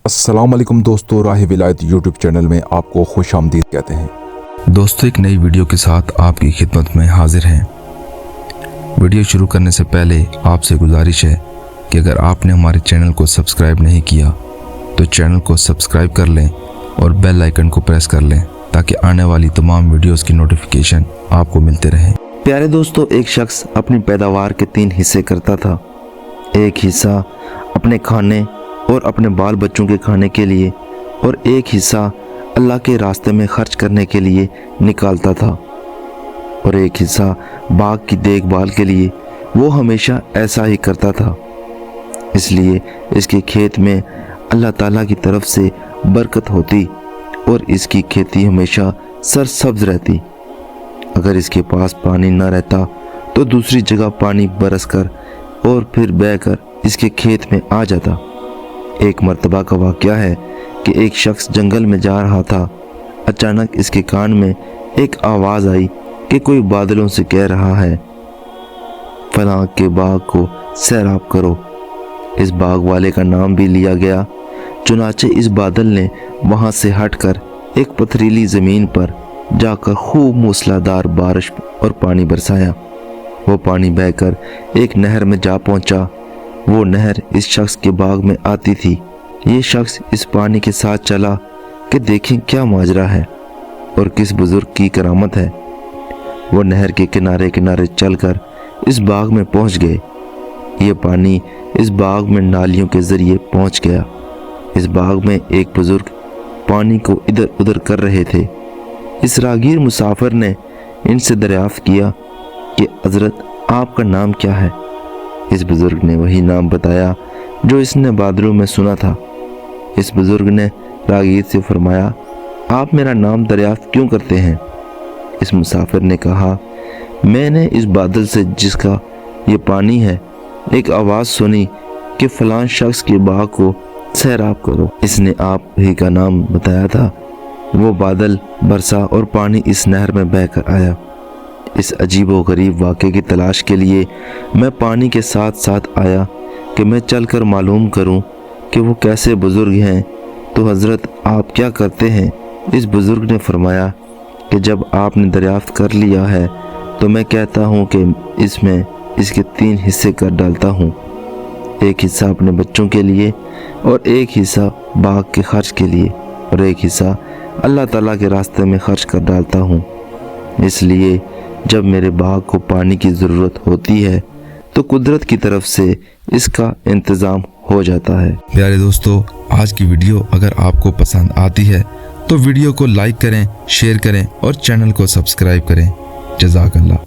अस्सलाम वालेकुम दोस्तों, राह विलायत यूट्यूब चैनल में आपको खुश आमदीद कहते हैं। दोस्तों, एक नई वीडियो के साथ आपकी खिदमत में हाजिर हैं। वीडियो शुरू करने से पहले आपसे गुजारिश है कि अगर आपने हमारे चैनल को सब्सक्राइब नहीं किया तो चैनल को सब्सक्राइब कर लें और बेल आइकन को प्रेस कर लें ताकि आने वाली तमाम वीडियोस की नोटिफिकेशन आपको मिलते रहें। प्यारे दोस्तों, एक शख्स अपनी पैदावार के 3 हिस्से करता था। एक हिस्सा अपने खाने और अपने बाल बच्चों के खाने के लिए और एक हिस्सा अल्लाह के रास्ते में खर्च करने के लिए निकालता था और एक हिस्सा बाग की देखभाल के लिए। वो हमेशा ऐसा ही करता था, इसलिए इसके खेत में अल्लाह ताला की तरफ से बरकत होती और इसकी खेती हमेशा सरसब्ज रहती। अगर इसके पास पानी न रहता तो दूसरी जगह पानी बरसकर और फिर बहकर इसके खेत में आ जाता। एक मर्तबा का वाक़या है कि एक शख्स जंगल में जा रहा था। अचानक इसके कान में एक आवाज़ आई कि कोई बादलों से कह रहा है, फलां के बाग को सैराब करो। इस बाग वाले का नाम भी लिया गया। चुनाचे इस बादल ने वहाँ से हटकर एक पथरीली ज़मीन पर जाकर खूब मूसलाधार बारिश और पानी बरसाया। वो पानी बहकर एक नहर में जा पहुँचा। वो नहर इस शख्स के बाग में आती थी। ये शख्स इस पानी के साथ चला कि देखें क्या माजरा है और किस बुजुर्ग की करामत है। वो नहर के किनारे किनारे चलकर इस बाग में पहुंच गए। ये पानी इस बाग में नालियों के ज़रिए पहुंच गया। इस बाग में एक बुजुर्ग पानी को इधर उधर कर रहे थे। इस रागीर मुसाफिर ने इनसे दरियाफ्त किया कि हज़रत, आपका नाम क्या है? इस बुजुर्ग ने वही नाम बताया जो इसने बादलों में सुना था। इस बुजुर्ग ने रागीर से फरमाया, आप मेरा नाम दरियाफ्त क्यों करते हैं? इस मुसाफिर ने कहा, मैंने इस बादल से जिसका ये पानी है एक आवाज़ सुनी कि फलां शख्स के बाग को सैराब करो। इसने आप ही का नाम बताया था। वो बादल बरसा और पानी इस नहर में बहकर आया। इस अजीबो गरीब वाक़े की तलाश के लिए मैं पानी के साथ साथ आया कि मैं चलकर मालूम करूं कि वो कैसे बुज़ुर्ग हैं। तो हज़रत, आप क्या करते हैं? इस बुज़ुर्ग ने फरमाया कि जब आपने दरियाफ्त कर लिया है तो मैं कहता हूं कि इसमें इसके 3 हिस्से कर डालता हूं। एक हिस्सा अपने बच्चों के लिए और एक हिस्सा बाग के खर्च के लिए और एक हिस्सा अल्लाह ताला के रास्ते में खर्च कर डालता हूं। इसलिए जब मेरे बाग को पानी की ज़रूरत होती है तो कुदरत की तरफ से इसका इंतज़ाम हो जाता है। प्यारे दोस्तों, आज की वीडियो अगर आपको पसंद आती है तो वीडियो को लाइक करें, शेयर करें और चैनल को सब्सक्राइब करें। जज़ाकल्लाह।